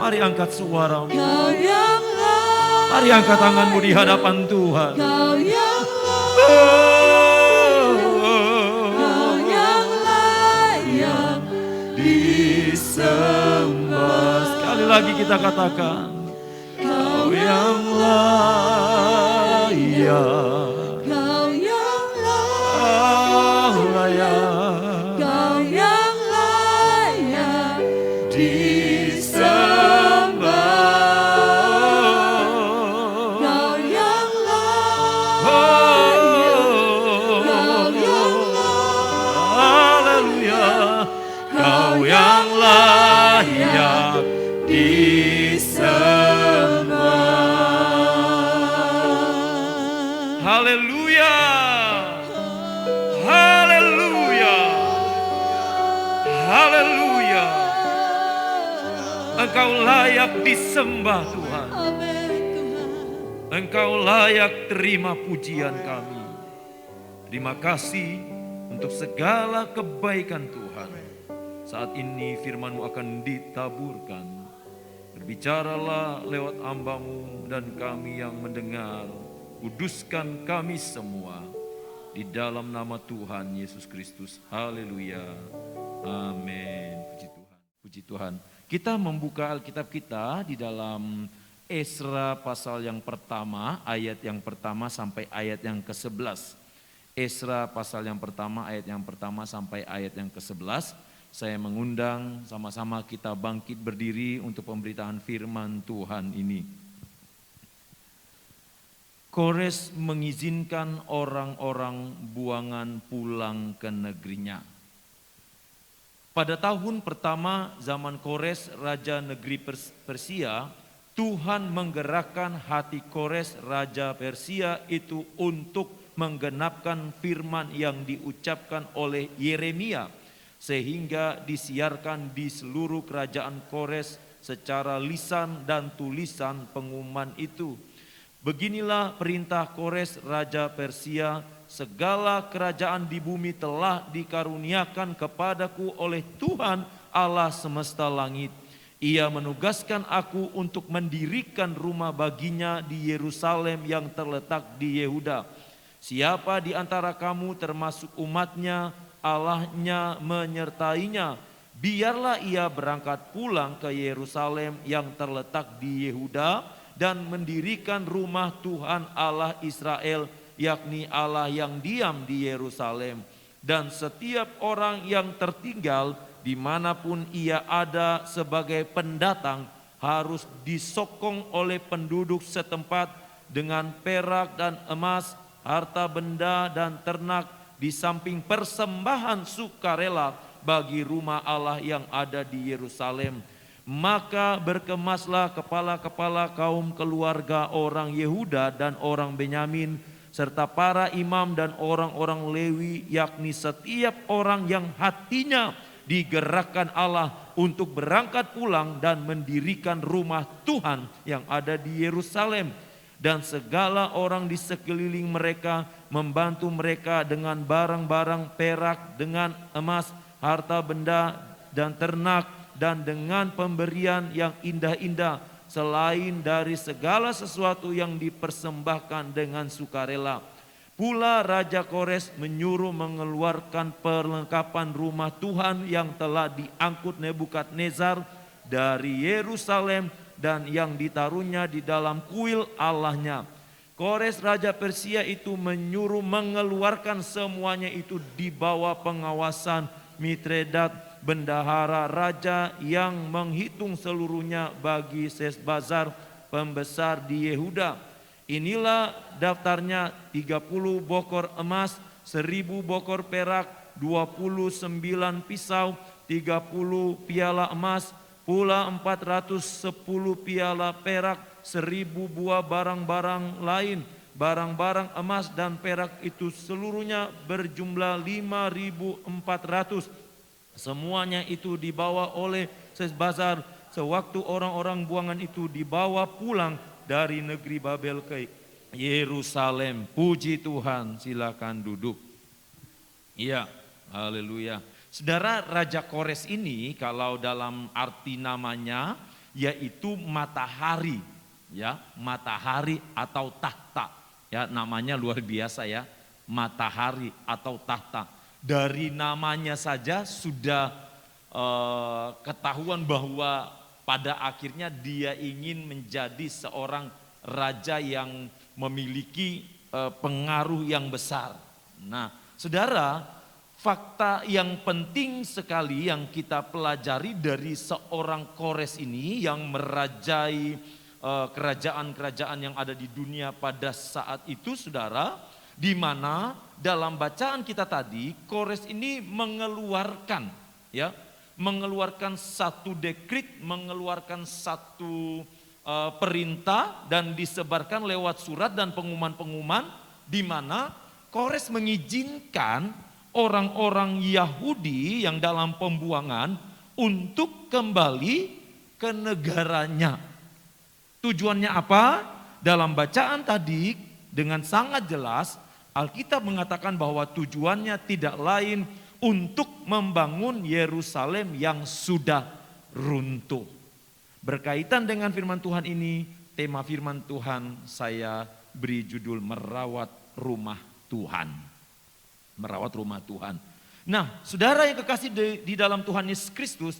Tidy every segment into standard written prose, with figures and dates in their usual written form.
Mari angkat suara. Mari angkat tanganmu di hadapan Tuhan. Disembah. Sekali lagi kita katakan, Kau yang layak, Kau yang layak, Kau yang layak disembah. Kau yang layak, Kau yang layak, haleluya, Kau yang layak disembah. Haleluya, haleluya, haleluya. Engkau layak disembah Tuhan. Engkau layak terima pujian kami. Terima kasih untuk segala kebaikan Tuhan. Saat ini firman-Mu akan ditaburkan. Berbicaralah lewat hamba-Mu dan kami yang mendengar. Kuduskan kami semua. Di dalam nama Tuhan Yesus Kristus. Haleluya. Amin. Puji Tuhan. Puji Tuhan. Kita membuka Alkitab kita di dalam Esra pasal yang pertama, ayat yang pertama sampai ayat yang ke-11. Esra pasal yang pertama, ayat yang pertama sampai ayat yang ke-11. Saya mengundang sama-sama kita bangkit berdiri untuk pemberitaan firman Tuhan ini. Kores mengizinkan orang-orang buangan pulang ke negerinya. Pada tahun pertama zaman Kores, raja negeri Persia, Tuhan menggerakkan hati Kores, raja Persia itu untuk menggenapkan firman yang diucapkan oleh Yeremia, sehingga disiarkan di seluruh kerajaan Kores secara lisan dan tulisan pengumuman itu. Beginilah perintah Kores raja Persia, segala kerajaan di bumi telah dikaruniakan kepadaku oleh Tuhan Allah semesta langit. Ia menugaskan aku untuk mendirikan rumah baginya di Yerusalem yang terletak di Yehuda. Siapa di antara kamu termasuk umatnya, Allahnya menyertainya, biarlah ia berangkat pulang ke Yerusalem yang terletak di Yehuda dan mendirikan rumah Tuhan Allah Israel, yakni Allah yang diam di Yerusalem. Dan setiap orang yang tertinggal dimanapun ia ada sebagai pendatang harus disokong oleh penduduk setempat dengan perak dan emas, harta benda dan ternak, di samping persembahan sukarela bagi rumah Allah yang ada di Yerusalem. Maka berkemaslah kepala-kepala kaum keluarga orang Yehuda dan orang Benyamin, serta para imam dan orang-orang Lewi, yakni setiap orang yang hatinya digerakkan Allah untuk berangkat pulang dan mendirikan rumah Tuhan yang ada di Yerusalem. Dan segala orang di sekeliling mereka membantu mereka dengan barang-barang perak, dengan emas, harta benda dan ternak, dan dengan pemberian yang indah-indah, selain dari segala sesuatu yang dipersembahkan dengan sukarela. Pula Raja Kores menyuruh mengeluarkan perlengkapan rumah Tuhan yang telah diangkut Nebukadnezar dari Yerusalem dan yang ditaruhnya di dalam kuil Allahnya. Kores Raja Persia itu menyuruh mengeluarkan semuanya itu di bawah pengawasan Mitredat, bendahara raja, yang menghitung seluruhnya bagi Sesbazar, pembesar di Yehuda. Inilah daftarnya: 30 bokor emas, 1000 bokor perak, 29 pisau, 30 piala emas, pula 410 piala perak, 1000 buah barang-barang lain. Barang-barang emas dan perak itu seluruhnya berjumlah 5.400. Semuanya itu dibawa oleh Sesbazar sewaktu orang-orang buangan itu dibawa pulang dari negeri Babel ke Yerusalem. Puji Tuhan, silakan duduk. Iya, haleluya. Saudara, Raja Kores ini kalau dalam arti namanya yaitu matahari, ya, matahari atau tahta. Ya, namanya luar biasa ya, matahari atau tahta. Dari namanya saja sudah ketahuan bahwa pada akhirnya dia ingin menjadi seorang raja yang memiliki pengaruh yang besar. Nah, saudara, fakta yang penting sekali yang kita pelajari dari seorang Kores ini yang merajai kerajaan-kerajaan yang ada di dunia pada saat itu, saudara, di mana dalam bacaan kita tadi Kores ini mengeluarkan satu dekrit, mengeluarkan satu perintah dan disebarkan lewat surat dan pengumuman-pengumuman, di mana Kores mengizinkan orang-orang Yahudi yang dalam pembuangan untuk kembali ke negaranya. Tujuannya apa? Dalam bacaan tadi dengan sangat jelas Alkitab mengatakan bahwa tujuannya tidak lain untuk membangun Yerusalem yang sudah runtuh. Berkaitan dengan firman Tuhan ini, tema firman Tuhan saya beri judul merawat rumah Tuhan. Merawat rumah Tuhan. Nah, saudara yang kekasih di dalam Tuhan Yesus Kristus,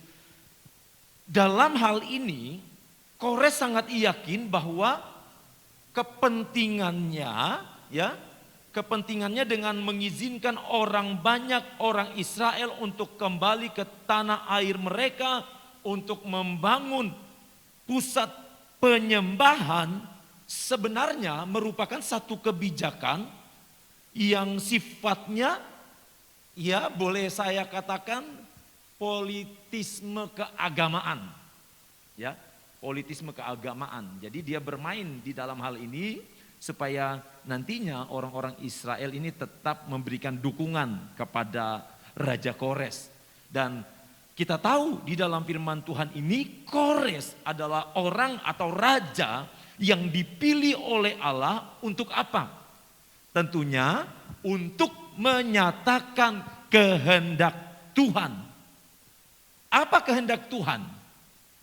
dalam hal ini Kores sangat yakin bahwa kepentingannya dengan mengizinkan orang banyak, orang Israel untuk kembali ke tanah air mereka untuk membangun pusat penyembahan, sebenarnya merupakan satu kebijakan yang sifatnya, ya boleh saya katakan, politisme keagamaan. Ya, politisme keagamaan. Jadi dia bermain di dalam hal ini supaya nantinya orang-orang Israel ini tetap memberikan dukungan kepada Raja Kores. Dan kita tahu di dalam firman Tuhan ini Kores adalah orang atau raja yang dipilih oleh Allah untuk apa? Tentunya untuk menyatakan kehendak Tuhan. Apa kehendak Tuhan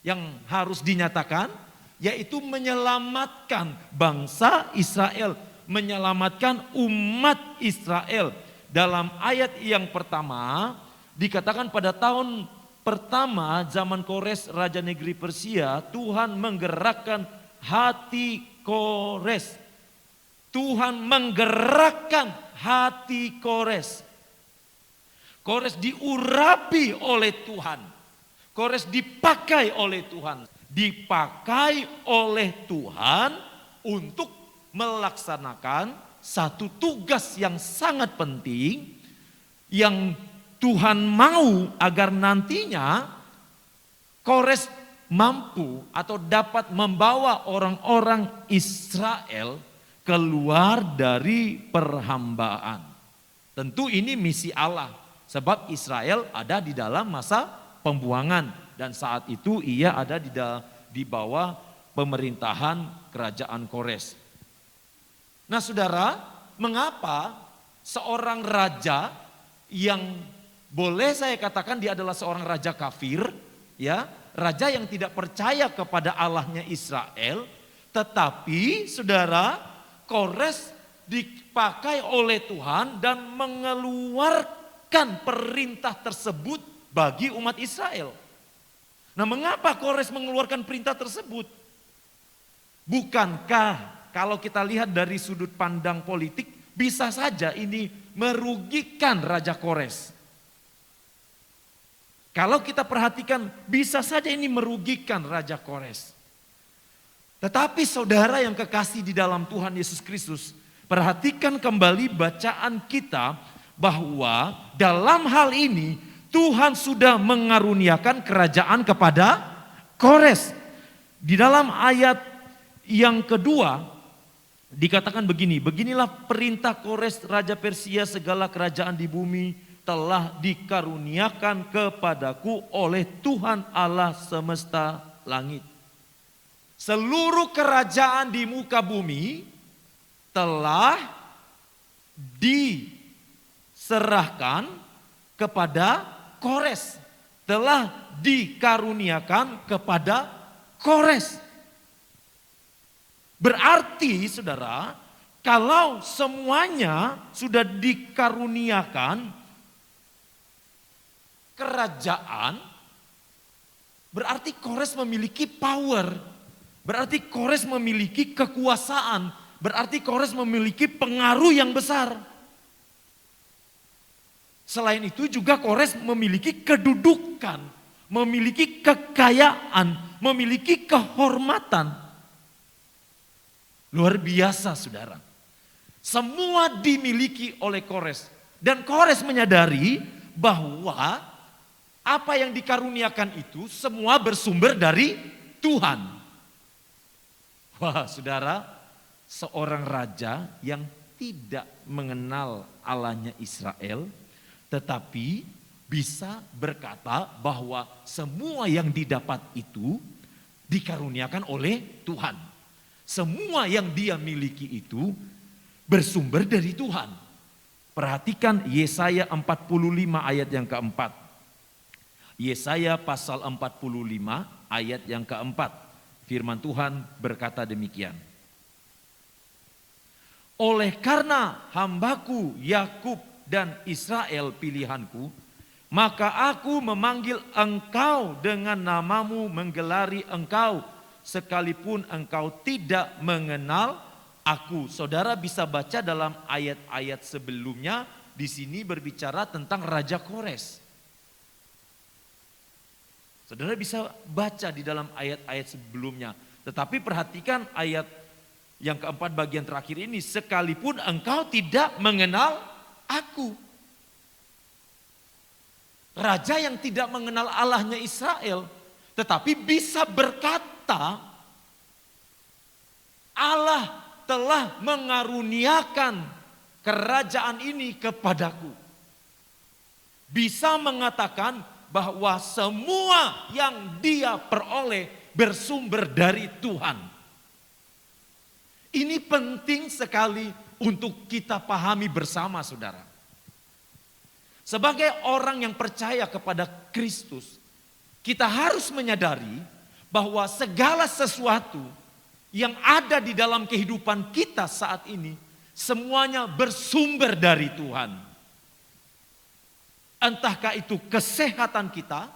yang harus dinyatakan? Yaitu menyelamatkan bangsa Israel, menyelamatkan umat Israel. Dalam ayat yang pertama dikatakan pada tahun pertama zaman Kores Raja Negeri Persia, Tuhan menggerakkan hati Kores. Tuhan menggerakkan hati Kores. Kores diurapi oleh Tuhan. Kores dipakai oleh Tuhan. Dipakai oleh Tuhan untuk melaksanakan satu tugas yang sangat penting yang Tuhan mau agar nantinya Kores mampu atau dapat membawa orang-orang Israel keluar dari perhambaan. Tentu ini misi Allah, sebab Israel ada di dalam masa pembuangan dan saat itu ia ada di bawah pemerintahan kerajaan Kores. Nah saudara, mengapa seorang raja yang boleh saya katakan dia adalah seorang raja kafir, ya, raja yang tidak percaya kepada Allahnya Israel, tetapi saudara, Kores dipakai oleh Tuhan dan mengeluarkan perintah tersebut bagi umat Israel. Nah, mengapa Kores mengeluarkan perintah tersebut? Bukankah kalau kita lihat dari sudut pandang politik, bisa saja ini merugikan Raja Kores? Kalau kita perhatikan, bisa saja ini merugikan Raja Kores. Tetapi saudara yang kekasih di dalam Tuhan Yesus Kristus, perhatikan kembali bacaan kita bahwa dalam hal ini Tuhan sudah mengaruniakan kerajaan kepada Kores. Di dalam ayat yang kedua dikatakan begini, beginilah perintah Kores Raja Persia, segala kerajaan di bumi telah dikaruniakan kepadaku oleh Tuhan Allah semesta langit. Seluruh kerajaan di muka bumi telah diserahkan kepada Kores, telah dikaruniakan kepada Kores. Berarti saudara, kalau semuanya sudah dikaruniakan kerajaan, berarti Kores memiliki power. Berarti Kores memiliki kekuasaan, berarti Kores memiliki pengaruh yang besar. Selain itu juga Kores memiliki kedudukan, memiliki kekayaan, memiliki kehormatan. Luar biasa saudara. Semua dimiliki oleh Kores. Dan Kores menyadari bahwa apa yang dikaruniakan itu semua bersumber dari Tuhan. Wah saudara, seorang raja yang tidak mengenal Allahnya Israel, tetapi bisa berkata bahwa semua yang didapat itu dikaruniakan oleh Tuhan. Semua yang dia miliki itu bersumber dari Tuhan. Perhatikan Yesaya 45 ayat yang keempat. Yesaya pasal 45 ayat yang keempat. Firman Tuhan berkata demikian. Oleh karena hambaku Yakub dan Israel pilihanku, maka aku memanggil engkau dengan namamu, menggelari engkau, sekalipun engkau tidak mengenal aku. Saudara bisa baca dalam ayat-ayat sebelumnya, di sini berbicara tentang Raja Kores. Saudara bisa baca di dalam ayat-ayat sebelumnya. Tetapi perhatikan ayat yang keempat bagian terakhir ini. Sekalipun engkau tidak mengenal aku. Raja yang tidak mengenal Allahnya Israel. Tetapi bisa berkata, Allah telah mengaruniakan kerajaan ini kepadaku. Bisa mengatakan bahwa semua yang dia peroleh bersumber dari Tuhan. Ini penting sekali untuk kita pahami bersama saudara. Sebagai orang yang percaya kepada Kristus, kita harus menyadari bahwa segala sesuatu yang ada di dalam kehidupan kita saat ini, semuanya bersumber dari Tuhan. Entahkah itu kesehatan kita,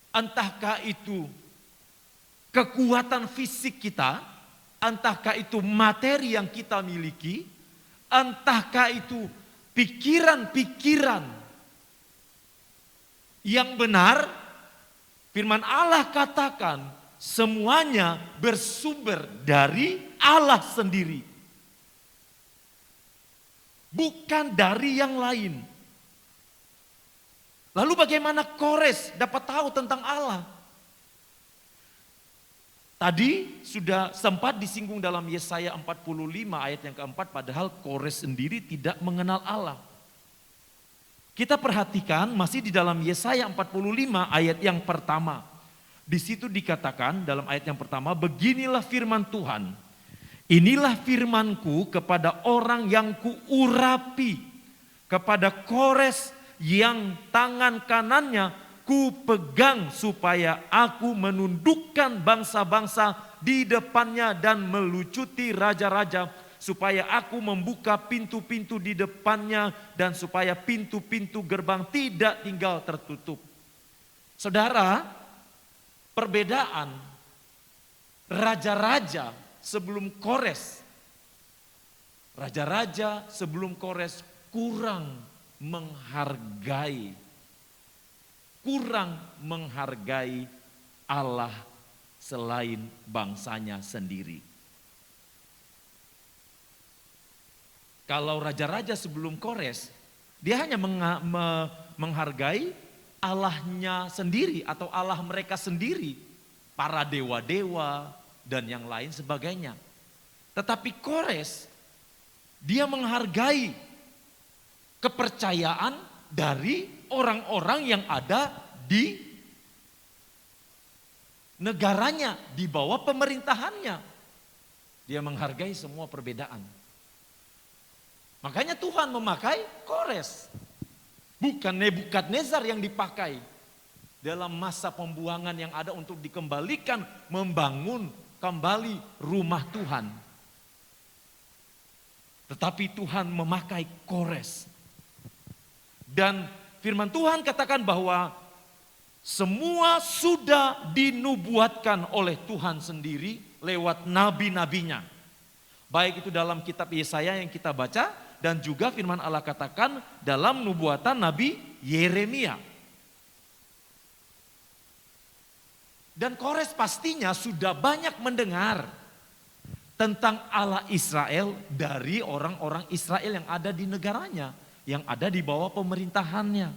entahkah itu kekuatan fisik kita, entahkah itu materi yang kita miliki, entahkah itu pikiran-pikiran yang benar, firman Allah katakan semuanya bersumber dari Allah sendiri. Bukan dari yang lain. Lalu bagaimana Kores dapat tahu tentang Allah? Tadi sudah sempat disinggung dalam Yesaya 45 ayat yang keempat, padahal Kores sendiri tidak mengenal Allah. Kita perhatikan masih di dalam Yesaya 45 ayat yang pertama. Di situ dikatakan dalam ayat yang pertama, beginilah firman Tuhan. Inilah firmanku kepada orang yang kuurapi, kepada Kores yang tangan kanannya ku pegang supaya aku menundukkan bangsa-bangsa di depannya dan melucuti raja-raja, supaya aku membuka pintu-pintu di depannya dan supaya pintu-pintu gerbang tidak tinggal tertutup. Saudara, perbedaan raja-raja sebelum Kores, raja-raja sebelum Kores kurang menghargai Allah selain bangsanya sendiri. Kalau raja-raja sebelum Kores, dia hanya menghargai Allahnya sendiri atau Allah mereka sendiri, para dewa-dewa dan yang lain sebagainya. Tetapi Kores, dia menghargai kepercayaan dari orang-orang yang ada di negaranya, di bawah pemerintahannya. Dia menghargai semua perbedaan. Makanya Tuhan memakai Kores. Bukan Nebukadnezar yang dipakai dalam masa pembuangan yang ada untuk dikembalikan, membangun kembali rumah Tuhan. Tetapi Tuhan memakai Kores. Dan firman Tuhan katakan bahwa semua sudah dinubuatkan oleh Tuhan sendiri lewat nabi-nabinya. Baik itu dalam kitab Yesaya yang kita baca, dan juga firman Allah katakan dalam nubuatan Nabi Yeremia. Dan Kores pastinya sudah banyak mendengar tentang Allah Israel dari orang-orang Israel yang ada di negaranya, yang ada di bawah pemerintahannya.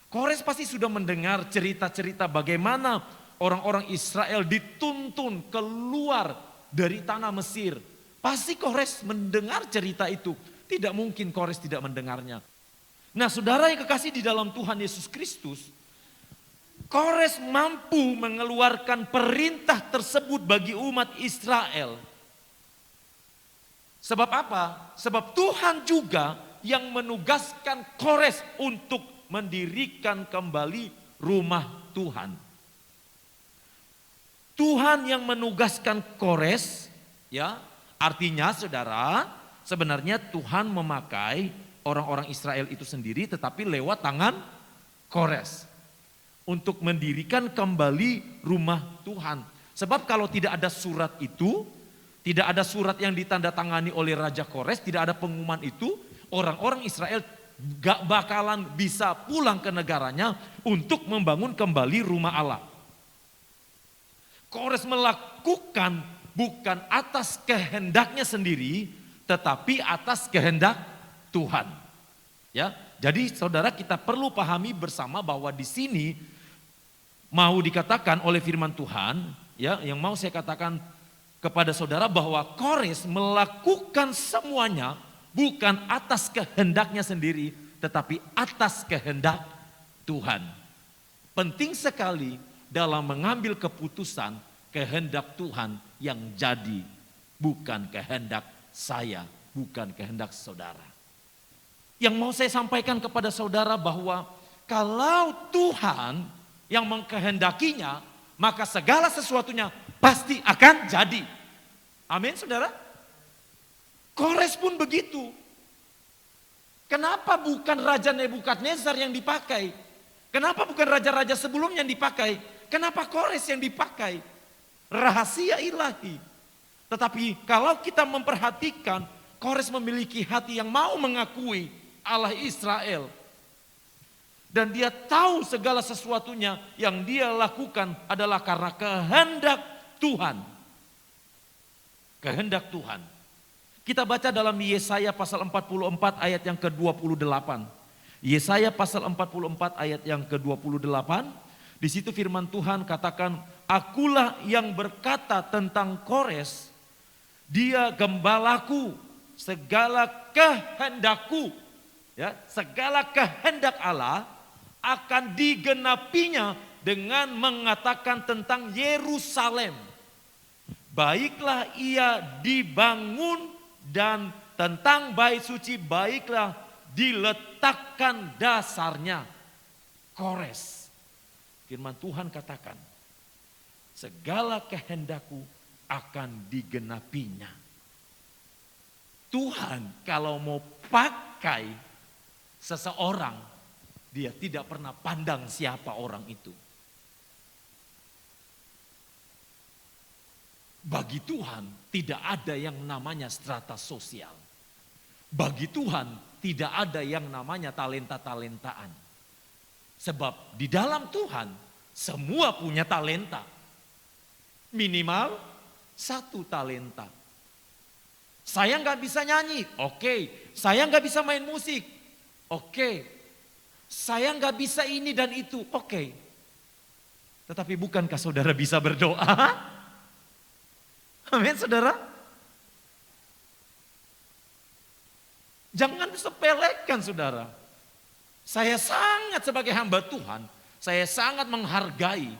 Kores pasti sudah mendengar cerita-cerita bagaimana orang-orang Israel dituntun keluar dari tanah Mesir. Pasti Kores mendengar cerita itu. Tidak mungkin Kores tidak mendengarnya. Nah, saudara yang kekasih di dalam Tuhan Yesus Kristus, Kores mampu mengeluarkan perintah tersebut bagi umat Israel. Sebab apa? Sebab Tuhan juga yang menugaskan Kores untuk mendirikan kembali rumah Tuhan. Tuhan yang menugaskan Kores, ya, artinya saudara, sebenarnya Tuhan memakai orang-orang Israel itu sendiri tetapi lewat tangan Kores untuk mendirikan kembali rumah Tuhan. Sebab kalau tidak ada surat itu, tidak ada surat yang ditandatangani oleh Raja Kores, tidak ada pengumuman itu, orang-orang Israel gak bakalan bisa pulang ke negaranya untuk membangun kembali rumah Allah. Kores melakukan bukan atas kehendaknya sendiri, tetapi atas kehendak Tuhan. Ya, jadi saudara kita perlu pahami bersama bahwa di sini mau dikatakan oleh firman Tuhan, ya, yang mau saya katakan kepada saudara bahwa Kores melakukan semuanya bukan atas kehendaknya sendiri, tetapi atas kehendak Tuhan. Penting sekali dalam mengambil keputusan, kehendak Tuhan yang jadi, bukan kehendak saya, bukan kehendak saudara. Yang mau saya sampaikan kepada saudara bahwa kalau Tuhan yang mengkehendakinya, maka segala sesuatunya pasti akan jadi. Amin, saudara? Kores pun begitu. Kenapa bukan Raja Nebukadnezar yang dipakai? Kenapa bukan raja-raja sebelumnya yang dipakai? Kenapa Kores yang dipakai? Rahasia ilahi. Tetapi kalau kita memperhatikan, Kores memiliki hati yang mau mengakui Allah Israel. Dan dia tahu segala sesuatunya yang dia lakukan adalah karena kehendak Tuhan. Kehendak Tuhan. Kita baca dalam Yesaya pasal 44 ayat yang ke-28. Yesaya pasal 44 ayat yang ke-28. Di situ firman Tuhan katakan, akulah yang berkata tentang Kores, dia gembalaku, segala kehendakku, ya, segala kehendak Allah akan digenapinya dengan mengatakan tentang Yerusalem. Baiklah ia dibangun, dan tentang bait suci baiklah diletakkan dasarnya. Kores. Firman Tuhan katakan, segala kehendakku akan digenapinya. Tuhan kalau mau pakai seseorang, dia tidak pernah pandang siapa orang itu. Bagi Tuhan tidak ada yang namanya strata sosial. Bagi Tuhan tidak ada yang namanya talenta-talentaan. Sebab di dalam Tuhan semua punya talenta. Minimal 1 talenta. Saya nggak bisa nyanyi, oke. Saya nggak bisa main musik, oke. Saya nggak bisa ini dan itu, oke. Tetapi bukankah saudara bisa berdoa? Amin, saudara. Jangan sepelekan, saudara. Saya sangat sebagai hamba Tuhan, saya sangat menghargai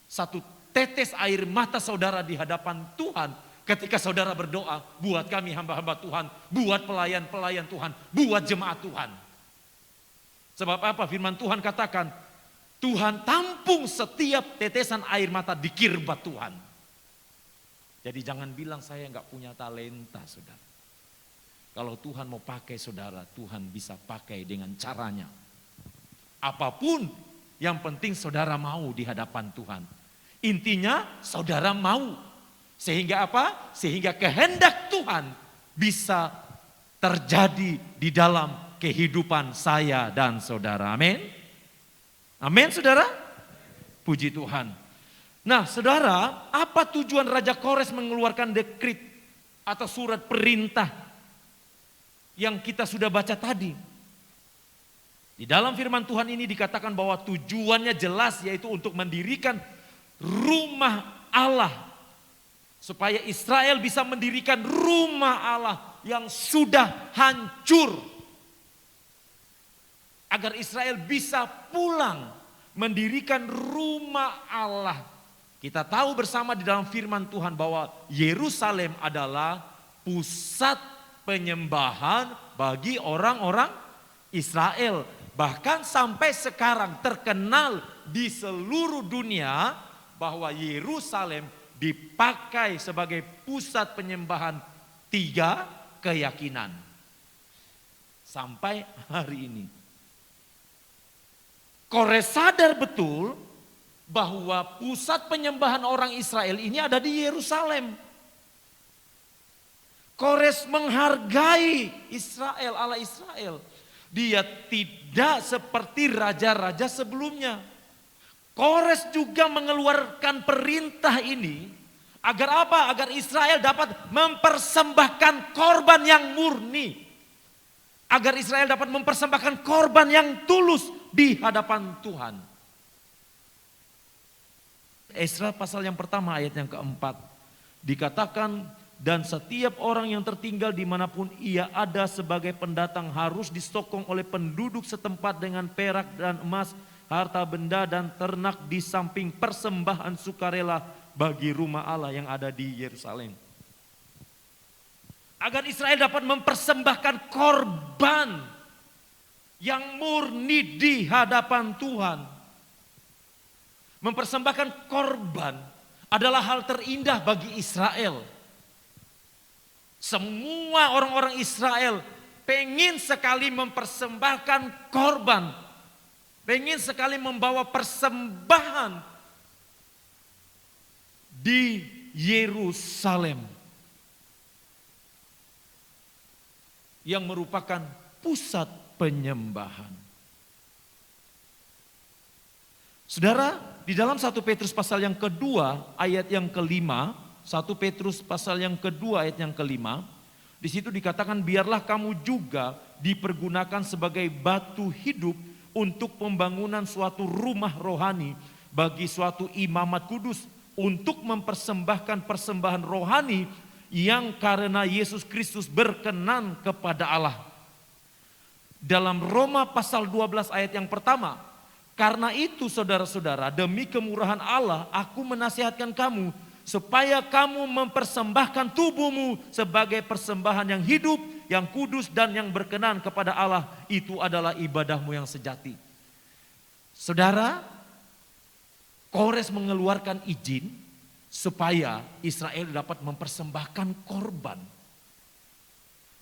satu tetes air mata saudara di hadapan Tuhan ketika saudara berdoa buat kami hamba-hamba Tuhan, buat pelayan-pelayan Tuhan, buat jemaat Tuhan. Sebab apa? Firman Tuhan katakan, Tuhan tampung setiap tetesan air mata di kirbat Tuhan. Jadi jangan bilang saya nggak punya talenta, saudara. Kalau Tuhan mau pakai saudara, Tuhan bisa pakai dengan caranya. Apapun, yang penting saudara mau di hadapan Tuhan. Intinya saudara mau. Sehingga apa? Sehingga kehendak Tuhan bisa terjadi di dalam kehidupan saya dan saudara. Amin. Amin, saudara. Puji Tuhan. Nah, saudara, apa tujuan Raja Kores mengeluarkan dekrit atau surat perintah yang kita sudah baca tadi? Di dalam firman Tuhan ini dikatakan bahwa tujuannya jelas, yaitu untuk mendirikan rumah Allah. Supaya Israel bisa mendirikan rumah Allah yang sudah hancur. Agar Israel bisa pulang mendirikan rumah Allah. Kita tahu bersama di dalam firman Tuhan bahwa Yerusalem adalah pusat penyembahan bagi orang-orang Israel. Bahkan sampai sekarang terkenal di seluruh dunia bahwa Yerusalem dipakai sebagai pusat penyembahan 3 keyakinan. Sampai hari ini. Kores sadar betul bahwa pusat penyembahan orang Israel ini ada di Yerusalem. Kores menghargai Israel, Allah Israel. Dia tidak seperti raja-raja sebelumnya. Kores juga mengeluarkan perintah ini agar apa? Agar Israel dapat mempersembahkan korban yang murni. Agar Israel dapat mempersembahkan korban yang tulus di hadapan Tuhan. Esra pasal yang pertama ayat yang keempat dikatakan, dan setiap orang yang tertinggal dimanapun ia ada sebagai pendatang harus disokong oleh penduduk setempat dengan perak dan emas, harta benda dan ternak di samping persembahan sukarela bagi rumah Allah yang ada di Yerusalem. Agar Israel dapat mempersembahkan korban yang murni di hadapan Tuhan. Mempersembahkan korban adalah hal terindah bagi Israel. Semua orang-orang Israel pengen sekali mempersembahkan korban. Pengen sekali membawa persembahan di Yerusalem. Yang merupakan pusat penyembahan. Saudara, di dalam 1 Petrus pasal yang kedua ayat yang kelima, 1 Petrus pasal yang kedua ayat yang kelima, di situ dikatakan biarlah kamu juga dipergunakan sebagai batu hidup untuk pembangunan suatu rumah rohani bagi suatu imamat kudus untuk mempersembahkan persembahan rohani yang karena Yesus Kristus berkenan kepada Allah. Dalam Roma pasal 12 ayat yang pertama, karena itu saudara-saudara, demi kemurahan Allah aku menasihatkan kamu supaya kamu mempersembahkan tubuhmu sebagai persembahan yang hidup, yang kudus dan yang berkenan kepada Allah. Itu adalah ibadahmu yang sejati. Saudara, Kores mengeluarkan izin supaya Israel dapat mempersembahkan korban.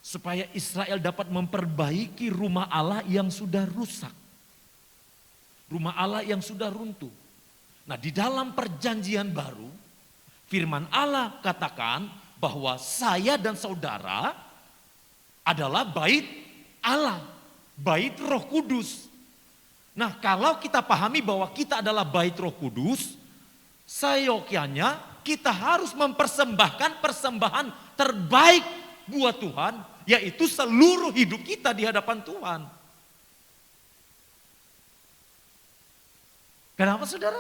Supaya Israel dapat memperbaiki rumah Allah yang sudah rusak. Rumah Allah yang sudah runtuh. Nah, di dalam perjanjian baru, firman Allah katakan bahwa saya dan saudara adalah bait Allah, bait Roh Kudus. Nah, kalau kita pahami bahwa kita adalah bait Roh Kudus, seyogyanya kita harus mempersembahkan persembahan terbaik buat Tuhan, yaitu seluruh hidup kita di hadapan Tuhan. Kenapa saudara?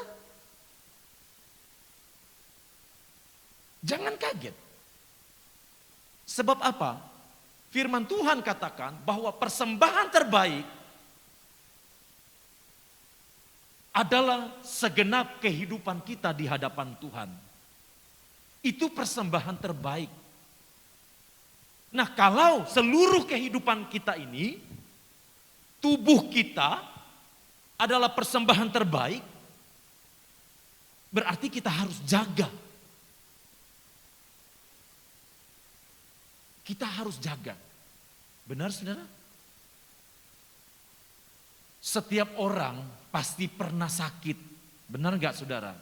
Jangan kaget. Sebab apa? Firman Tuhan katakan bahwa persembahan terbaik adalah segenap kehidupan kita di hadapan Tuhan. Itu persembahan terbaik. Nah, kalau seluruh kehidupan kita ini, tubuh kita adalah persembahan terbaik, berarti kita harus jaga. Kita harus jaga. Benar saudara? Setiap orang pasti pernah sakit. Benar gak saudara?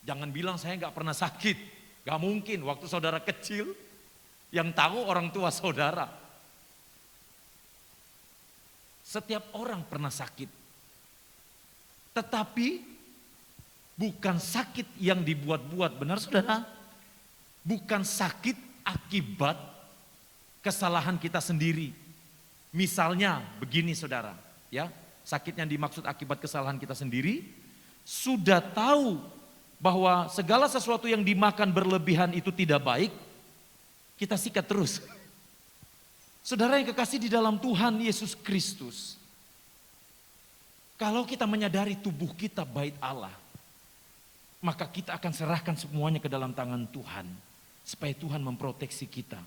Jangan bilang saya gak pernah sakit. Gak mungkin, waktu saudara kecil, yang tahu orang tua saudara. Setiap orang pernah sakit. Tetapi bukan sakit yang dibuat-buat, benar saudara? Bukan sakit akibat kesalahan kita sendiri. Misalnya begini saudara, ya, sakit yang dimaksud akibat kesalahan kita sendiri, sudah tahu bahwa segala sesuatu yang dimakan berlebihan itu tidak baik, kita sikat terus. Saudara yang kekasih di dalam Tuhan Yesus Kristus, kalau kita menyadari tubuh kita bait Allah, maka kita akan serahkan semuanya ke dalam tangan Tuhan, supaya Tuhan memproteksi kita.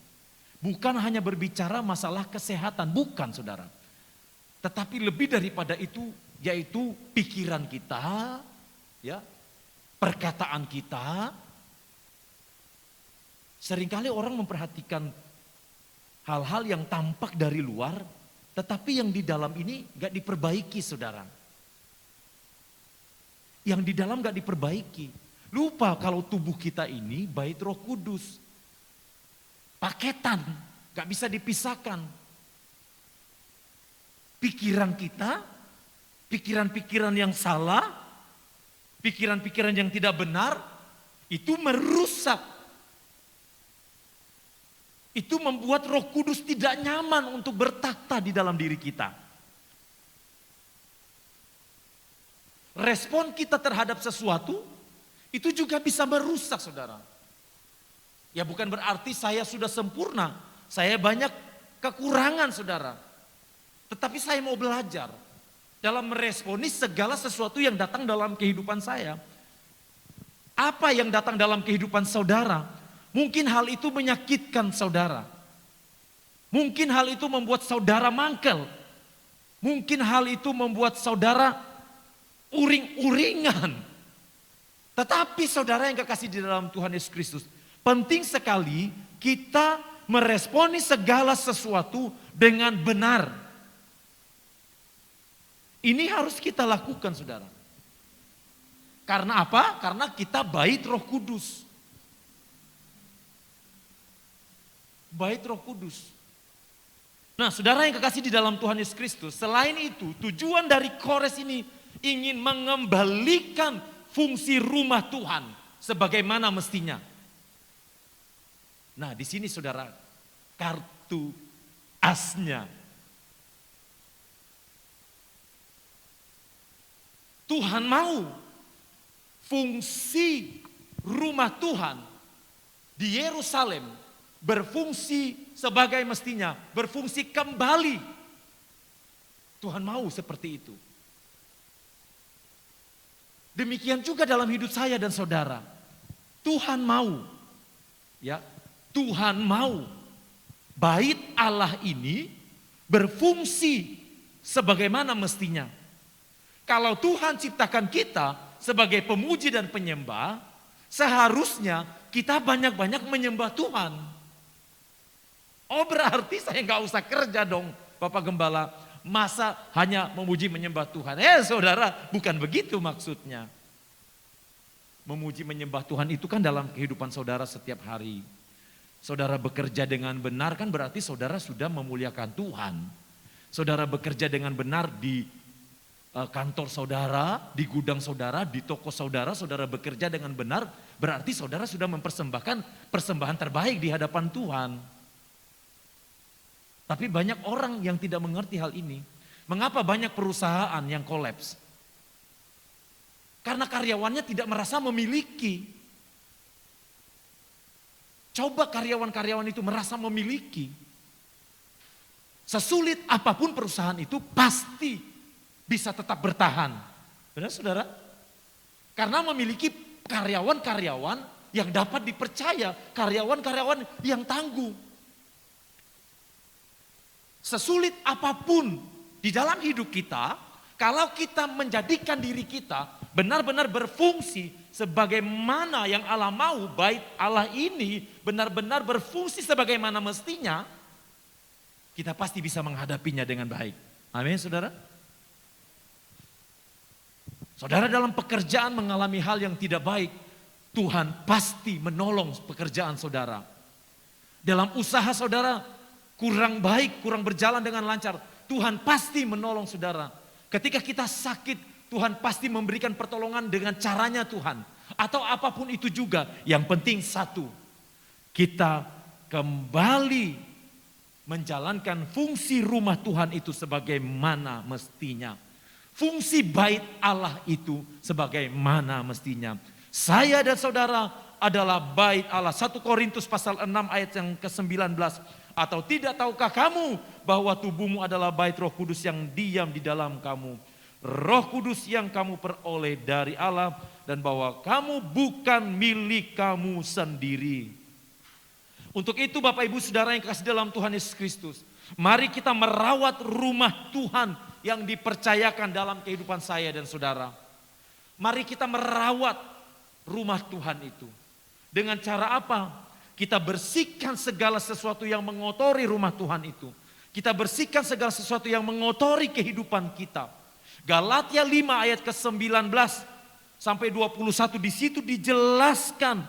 Bukan hanya berbicara masalah kesehatan, bukan saudara. Tetapi lebih daripada itu, yaitu pikiran kita, ya, perkataan kita. Seringkali orang memperhatikan hal-hal yang tampak dari luar, tetapi yang di dalam ini gak diperbaiki saudara. Yang di dalam gak diperbaiki. Lupa kalau tubuh kita ini bait Roh Kudus. Paketan, gak bisa dipisahkan. Pikiran kita, pikiran-pikiran yang salah, pikiran-pikiran yang tidak benar, itu merusak. Itu membuat Roh Kudus tidak nyaman untuk bertakhta di dalam diri kita. Respon kita terhadap sesuatu, itu juga bisa merusak saudara. Ya bukan berarti saya sudah sempurna, saya banyak kekurangan saudara. Tetapi saya mau belajar dalam meresponi segala sesuatu yang datang dalam kehidupan saya. Apa yang datang dalam kehidupan saudara, mungkin hal itu menyakitkan saudara. Mungkin hal itu membuat saudara mangkel. Mungkin hal itu membuat saudara uring-uringan. Tetapi saudara yang kekasih di dalam Tuhan Yesus Kristus, penting sekali kita meresponi segala sesuatu dengan benar. Ini harus kita lakukan saudara. Karena apa? Karena kita bait Roh Kudus. Bait Roh Kudus. Nah saudara yang kekasih di dalam Tuhan Yesus Kristus, selain itu tujuan dari Kores ini ingin mengembalikan fungsi rumah Tuhan sebagaimana mestinya. Nah di sini saudara kartu asnya. Tuhan mau fungsi rumah Tuhan di Yerusalem berfungsi sebagai mestinya, berfungsi kembali. Tuhan mau seperti itu. Demikian juga dalam hidup saya dan saudara. Tuhan mau, ya, Tuhan mau bait Allah ini berfungsi sebagaimana mestinya. Kalau Tuhan ciptakan kita sebagai pemuji dan penyembah, seharusnya kita banyak-banyak menyembah Tuhan. Oh, berarti saya nggak usah kerja dong, Bapak Gembala. Masa hanya memuji menyembah Tuhan? Saudara, bukan begitu maksudnya. Memuji menyembah Tuhan itu kan dalam kehidupan saudara setiap hari. Saudara bekerja dengan benar kan berarti saudara sudah memuliakan Tuhan. Saudara bekerja dengan benar di kantor saudara, di gudang saudara, di toko saudara, saudara bekerja dengan benar, berarti saudara sudah mempersembahkan persembahan terbaik di hadapan Tuhan. Tapi banyak orang yang tidak mengerti hal ini. Mengapa banyak perusahaan yang kolaps? Karena karyawannya tidak merasa memiliki. Coba karyawan-karyawan itu merasa memiliki. Sesulit apapun perusahaan itu pasti bisa tetap bertahan. Benar saudara? Karena memiliki karyawan-karyawan yang dapat dipercaya. Karyawan-karyawan yang tangguh. Sesulit apapun di dalam hidup kita, kalau kita menjadikan diri kita benar-benar berfungsi sebagaimana yang Allah mau, bait Allah ini benar-benar berfungsi sebagaimana mestinya, kita pasti bisa menghadapinya dengan baik. Amin, saudara. Saudara dalam pekerjaan mengalami hal yang tidak baik, Tuhan pasti menolong pekerjaan saudara. Dalam usaha saudara kurang baik, kurang berjalan dengan lancar, Tuhan pasti menolong saudara. Ketika kita sakit, Tuhan pasti memberikan pertolongan dengan caranya Tuhan. Atau apapun itu juga, yang penting satu, kita kembali menjalankan fungsi rumah Tuhan itu sebagaimana mestinya. Fungsi bait Allah itu sebagaimana mestinya. Saya dan saudara adalah bait Allah. 1 Korintus pasal 6 ayat yang ke-19. Atau tidak tahukah kamu bahwa tubuhmu adalah bait Roh Kudus yang diam di dalam kamu. Roh Kudus yang kamu peroleh dari Allah dan bahwa kamu bukan milik kamu sendiri. Untuk itu Bapak Ibu Saudara yang kasih dalam Tuhan Yesus Kristus, mari kita merawat rumah Tuhan yang dipercayakan dalam kehidupan saya dan saudara. Mari kita merawat rumah Tuhan itu. Dengan cara apa? Kita bersihkan segala sesuatu yang mengotori rumah Tuhan itu. Kita bersihkan segala sesuatu yang mengotori kehidupan kita. Galatia 5 ayat ke-19 sampai 21 di situ dijelaskan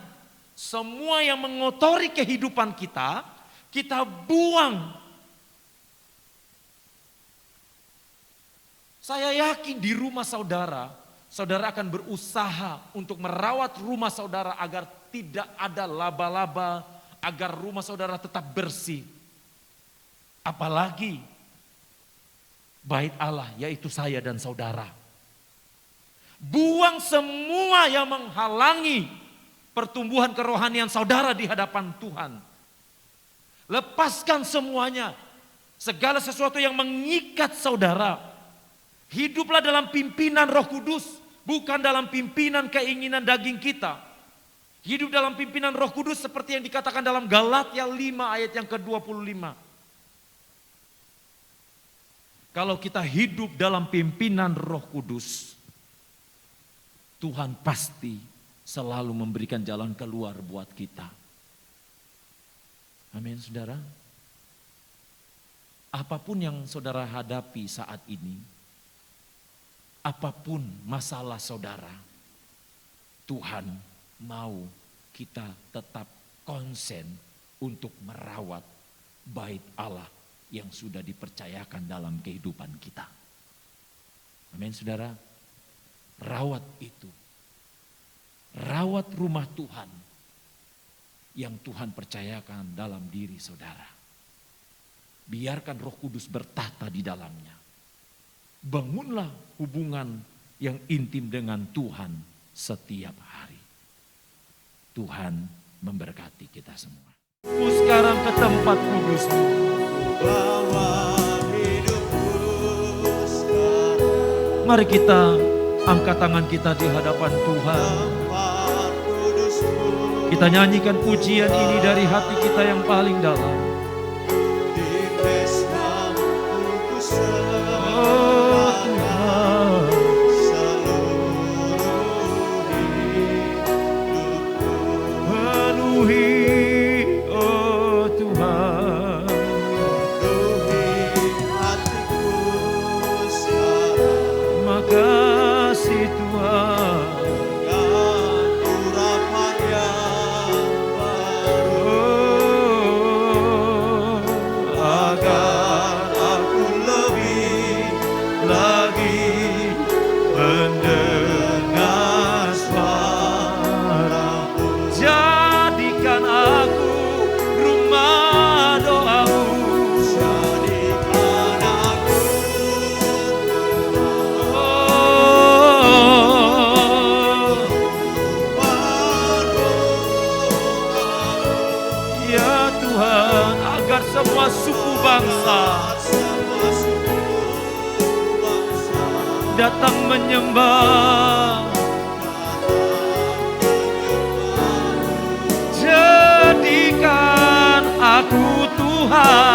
semua yang mengotori kehidupan kita, kita buang. Saya yakin di rumah saudara, saudara akan berusaha untuk merawat rumah saudara agar tidak ada laba-laba, agar rumah saudara tetap bersih. Apalagi bait Allah, yaitu saya dan saudara. Buang semua yang menghalangi pertumbuhan kerohanian saudara di hadapan Tuhan. Lepaskan semuanya, segala sesuatu yang mengikat saudara. Hiduplah dalam pimpinan Roh Kudus, bukan dalam pimpinan keinginan daging kita. Hidup dalam pimpinan Roh Kudus seperti yang dikatakan dalam Galatia 5 ayat yang ke-25. Kalau kita hidup dalam pimpinan Roh Kudus, Tuhan pasti selalu memberikan jalan keluar buat kita. Amin, saudara. Apapun yang saudara hadapi saat ini, apapun masalah saudara, Tuhan mau kita tetap konsen untuk merawat bait Allah yang sudah dipercayakan dalam kehidupan kita. Amin, saudara. Rawat itu. Rawat rumah Tuhan yang Tuhan percayakan dalam diri saudara. Biarkan Roh Kudus bertahta di dalamnya. Bangunlah hubungan yang intim dengan Tuhan setiap hari. Tuhan memberkati kita semua. Sekarang ke tempat kudus-Mu. Mari kita angkat tangan kita di hadapan Tuhan. Kita nyanyikan pujian ini dari hati kita yang paling dalam. Oh Tuhan, penuhi, oh Tuhan, makasih Tuhan. Semua suku bangsa datang menyembah. Jadikan aku Tuhan.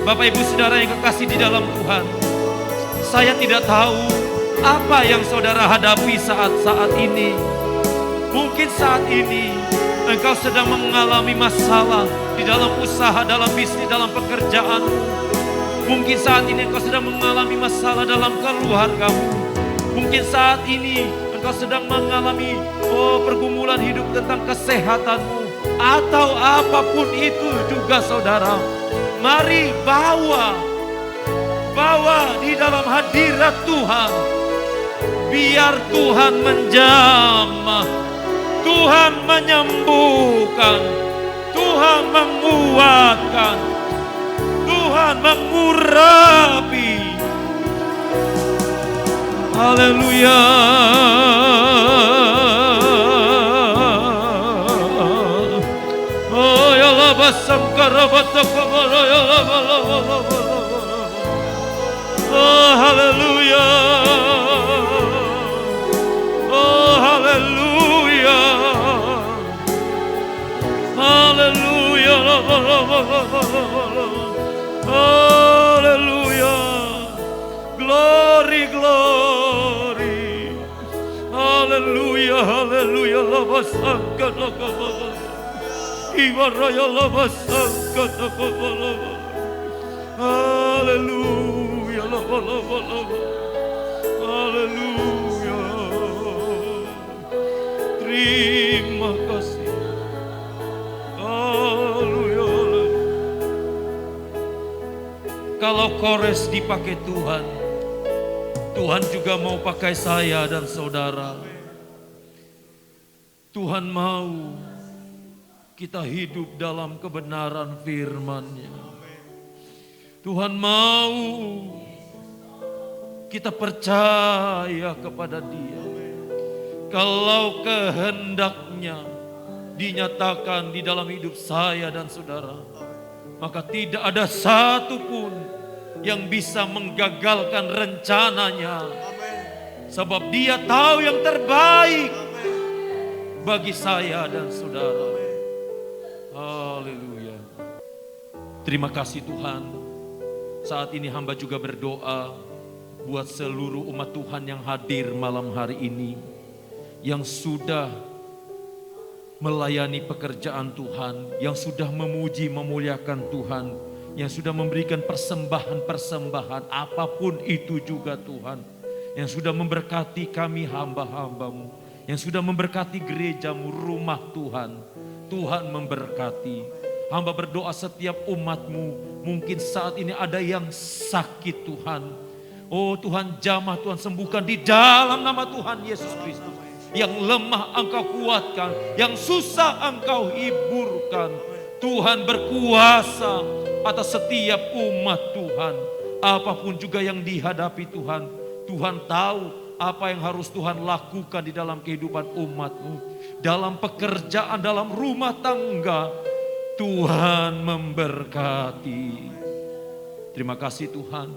Bapak Ibu Saudara yang kekasih di dalam Tuhan, saya tidak tahu apa yang saudara hadapi saat-saat ini. Mungkin saat ini engkau sedang mengalami masalah di dalam usaha, dalam bisnis, dalam pekerjaan. Mungkin saat ini engkau sedang mengalami masalah dalam keluargamu. Mungkin saat ini engkau sedang mengalami pergumulan hidup tentang kesehatanmu. Atau apapun itu juga saudara. Mari bawa di dalam hadirat Tuhan. Biar Tuhan menjamah, Tuhan menyembuhkan, Tuhan menguatkan, Tuhan mengurapi. Haleluya. Oh ya Allah, oh haleluya. Oh haleluya. Haleluya. Haleluya. Glory, glory. Haleluya, haleluya. Ibaraya labasangka tapabalaba. Haleluya, haleluya. Terima kasih. Haleluya. Kalau Kores dipakai Tuhan, Tuhan juga mau pakai saya dan saudara. Tuhan mau kita hidup dalam kebenaran firman-Nya. Tuhan mau kita percaya kepada Dia. Kalau kehendak-Nya dinyatakan di dalam hidup saya dan saudara, maka tidak ada satupun yang bisa menggagalkan rencana-Nya. Sebab Dia tahu yang terbaik bagi saya dan saudara. Haleluya. Terima kasih Tuhan. Saat ini hamba juga berdoa buat seluruh umat Tuhan yang hadir malam hari ini, yang sudah melayani pekerjaan Tuhan, yang sudah memuji memuliakan Tuhan, yang sudah memberikan persembahan-persembahan apapun itu juga Tuhan, yang sudah memberkati kami hamba-hambamu, yang sudah memberkati gerejamu, rumah Tuhan. Tuhan memberkati. Hamba berdoa setiap umat-Mu, mungkin saat ini ada yang sakit Tuhan. Oh Tuhan, jamah Tuhan sembuhkan di dalam nama Tuhan Yesus Kristus. Yang lemah Engkau kuatkan, yang susah Engkau hiburkan. Tuhan berkuasa atas setiap umat Tuhan. Apapun juga yang dihadapi Tuhan, Tuhan tahu apa yang harus Tuhan lakukan di dalam kehidupan umat-Mu. Dalam pekerjaan, dalam rumah tangga, Tuhan memberkati. Terima kasih Tuhan.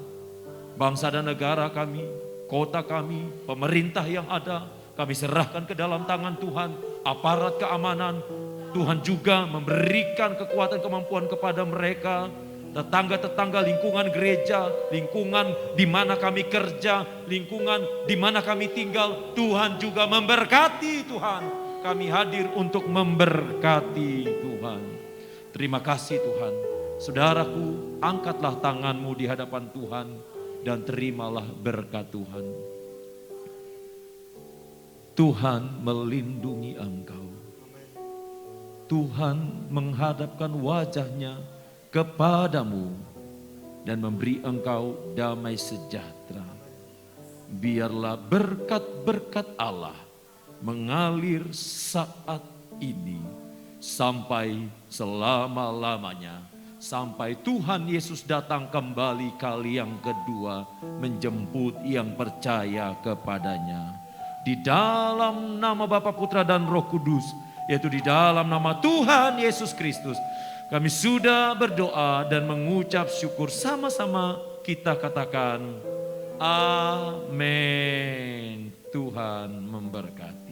Bangsa dan negara kami, kota kami, pemerintah yang ada, kami serahkan ke dalam tangan Tuhan. Aparat keamanan, Tuhan juga memberikan kekuatan kemampuan kepada mereka. Tetangga-tetangga, lingkungan gereja, lingkungan di mana kami kerja, lingkungan di mana kami tinggal, Tuhan juga memberkati Tuhan. Kami hadir untuk memberkati Tuhan. Terima kasih Tuhan. Saudaraku, angkatlah tanganmu di hadapan Tuhan dan terimalah berkat Tuhan. Tuhan melindungi engkau. Tuhan menghadapkan wajahnya kepadamu dan memberi engkau damai sejahtera. Biarlah berkat-berkat Allah mengalir saat ini sampai selama-lamanya, sampai Tuhan Yesus datang kembali kali yang kedua menjemput yang percaya kepadanya. Di dalam nama Bapa, Putra dan Roh Kudus, yaitu di dalam nama Tuhan Yesus Kristus, kami sudah berdoa dan mengucap syukur. Sama-sama kita katakan amin. Tuhan memberkati.